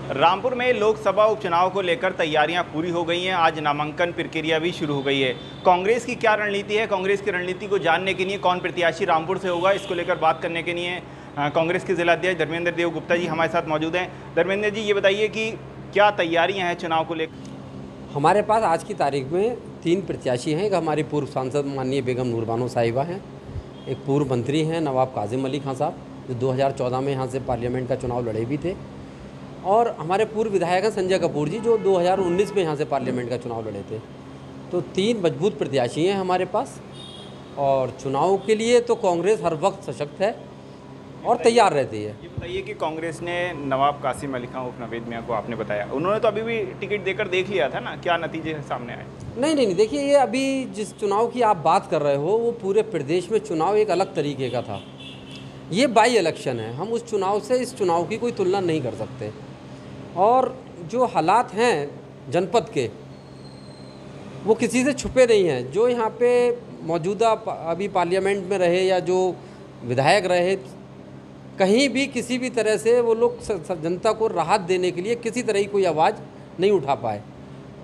रामपुर में लोकसभा उपचुनाव को लेकर तैयारियां पूरी हो गई हैं। आज नामांकन प्रक्रिया भी शुरू हो गई है। कांग्रेस की क्या रणनीति है, कांग्रेस की रणनीति को जानने के लिए कौन प्रत्याशी रामपुर से होगा, इसको लेकर बात करने के लिए कांग्रेस के जिलाध्यक्ष धर्मेंद्र देव गुप्ता जी हमारे साथ मौजूद हैं। धर्मेंद्र जी, ये बताइए कि क्या तैयारियाँ हैं चुनाव को लेकर? हमारे पास आज की तारीख में 3 प्रत्याशी हैं। एक हमारी पूर्व सांसद माननीय बेगम नूर बानो साहिबा हैं, एक पूर्व मंत्री हैं नवाब काजिम अली खान साहब, जो 2014 में यहाँ से पार्लियामेंट का चुनाव लड़े भी थे, और हमारे पूर्व विधायक हैं संजय कपूर जी, जो 2019 में यहाँ से पार्लियामेंट का चुनाव लड़े थे। तो 3 मजबूत प्रत्याशी हैं हमारे पास, और चुनाव के लिए तो कांग्रेस हर वक्त सशक्त है और तैयार रहती है। ये बताइए कि कांग्रेस ने नवाब कासिम अली खान उर्फ नवेद मियां को आपने बताया, उन्होंने तो अभी भी टिकट देकर देख लिया था ना, क्या नतीजे सामने आए? नहीं, देखिए, ये अभी जिस चुनाव की आप बात कर रहे हो वो पूरे प्रदेश में चुनाव एक अलग तरीके का था। ये बाई इलेक्शन है, हम उस चुनाव से इस चुनाव की कोई तुलना नहीं कर सकते। और जो हालात हैं जनपद के, वो किसी से छुपे नहीं हैं। जो यहाँ पे मौजूदा अभी पार्लियामेंट में रहे या जो विधायक रहे, कहीं भी किसी भी तरह से वो लोग जनता को राहत देने के लिए किसी तरह की कोई आवाज़ नहीं उठा पाए।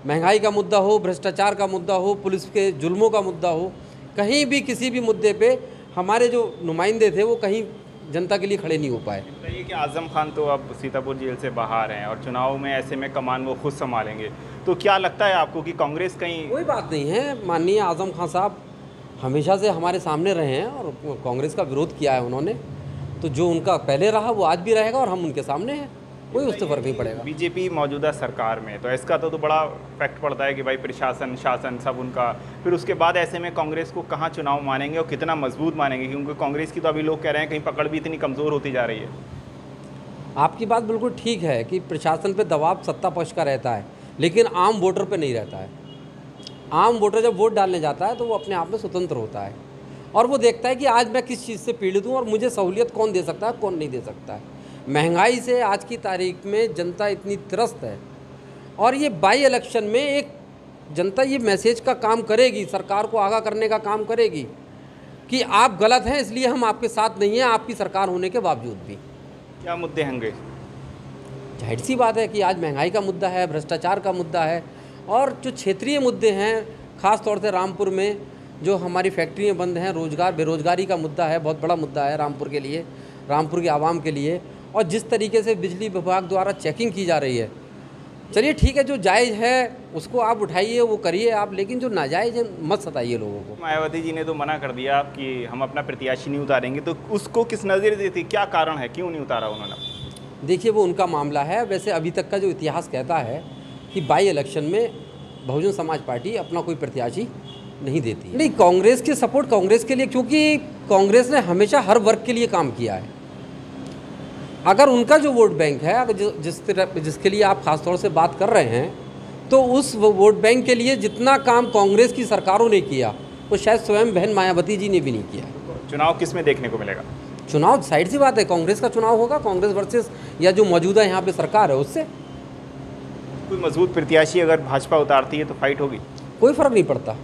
महंगाई का मुद्दा हो, भ्रष्टाचार का मुद्दा हो, पुलिस के जुल्मों का मुद्दा हो, कहीं भी किसी भी मुद्दे पे हमारे जो नुमाइंदे थे वो कहीं जनता के लिए खड़े नहीं हो पाए। बताइए कि आजम खान तो अब सीतापुर जेल से बाहर हैं और चुनाव में ऐसे में कमान वो खुद संभालेंगे, तो क्या लगता है आपको कि कांग्रेस कहीं? कोई बात नहीं है, माननीय आजम खान साहब हमेशा से हमारे सामने रहे हैं और कांग्रेस का विरोध किया है उन्होंने, तो जो उनका पहले रहा वो आज भी रहेगा और हम उनके सामने हैं, कोई उससे फर्क नहीं पड़ेगा। बीजेपी मौजूदा सरकार में तो इसका तो बड़ा फैक्ट पड़ता है कि भाई प्रशासन शासन सब उनका, फिर उसके बाद ऐसे में कांग्रेस को कहाँ चुनाव मानेंगे और कितना मजबूत मानेंगे, क्योंकि कांग्रेस की तो अभी लोग कह रहे हैं कहीं पकड़ भी इतनी कमज़ोर होती जा रही है। आपकी बात बिल्कुल ठीक है कि प्रशासन पे दबाव सत्ता पक्ष का रहता है, लेकिन आम वोटर पे नहीं रहता है। आम वोटर जब वोट डालने जाता है तो वो अपने आप में स्वतंत्र होता है और वो देखता है कि आज मैं किस चीज़ से पीड़ित हूँ और मुझे सहूलियत कौन दे सकता है, कौन नहीं दे सकता है। महंगाई से आज की तारीख में जनता इतनी त्रस्त है, और ये बाई इलेक्शन में एक जनता ये मैसेज का काम करेगी, सरकार को आगाह करने का काम करेगी कि आप गलत हैं, इसलिए हम आपके साथ नहीं हैं, आपकी सरकार होने के बावजूद भी। क्या मुद्दे होंगे? जाहिर सी बात है कि आज महंगाई का मुद्दा है, भ्रष्टाचार का मुद्दा है, और जो क्षेत्रीय मुद्दे हैं, ख़ास तौर से रामपुर में जो हमारी फैक्ट्रियाँ बंद हैं, रोजगार बेरोजगारी का मुद्दा है, बहुत बड़ा मुद्दा है रामपुर के लिए, रामपुर की आवाम के लिए। और जिस तरीके से बिजली विभाग द्वारा चेकिंग की जा रही है, चलिए ठीक है, जो जायज़ है उसको आप उठाइए, वो करिए आप, लेकिन जो नाजायज़ है मत सताइए लोगों को। मायावती जी ने तो मना कर दिया कि हम अपना प्रत्याशी नहीं उतारेंगे, तो उसको किस नज़र से थी, क्या कारण है, क्यों नहीं उतारा उन्होंने? देखिए, वो उनका मामला है। वैसे अभी तक का जो इतिहास कहता है कि बाई इलेक्शन में बहुजन समाज पार्टी अपना कोई प्रत्याशी नहीं देती। नहीं, कांग्रेस की सपोर्ट कांग्रेस के लिए, क्योंकि कांग्रेस ने हमेशा हर वर्ग के लिए काम किया है। अगर उनका जो वोट बैंक है, अगर जिसके लिए आप खासतौर से बात कर रहे हैं, तो उस वोट बैंक के लिए जितना काम कांग्रेस की सरकारों ने किया वो शायद स्वयं बहन मायावती जी ने भी नहीं किया। चुनाव किस में देखने को मिलेगा? चुनाव साइड सी बात है, कांग्रेस का चुनाव होगा, कांग्रेस वर्सेस या जो मौजूदा यहाँ पे सरकार है उससे। कोई मजबूत प्रत्याशी अगर भाजपा उतारती है तो फाइट होगी? कोई फ़र्क नहीं पड़ता।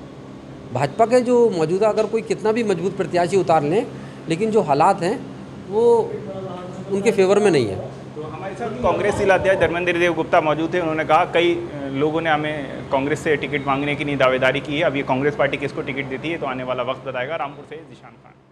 भाजपा के जो मौजूदा अगर कोई कितना भी मजबूत प्रत्याशी उतार लें, लेकिन जो हालात हैं वो उनके फेवर में नहीं है। तो हमारे साथ कांग्रेस जिलाध्यक्ष धर्मेंद्र देव गुप्ता मौजूद थे। उन्होंने कहा कई लोगों ने हमें कांग्रेस से टिकट मांगने की नहीं दावेदारी की है, अब ये कांग्रेस पार्टी किसको टिकट देती है तो आने वाला वक्त बताएगा। रामपुर से जिशान खान।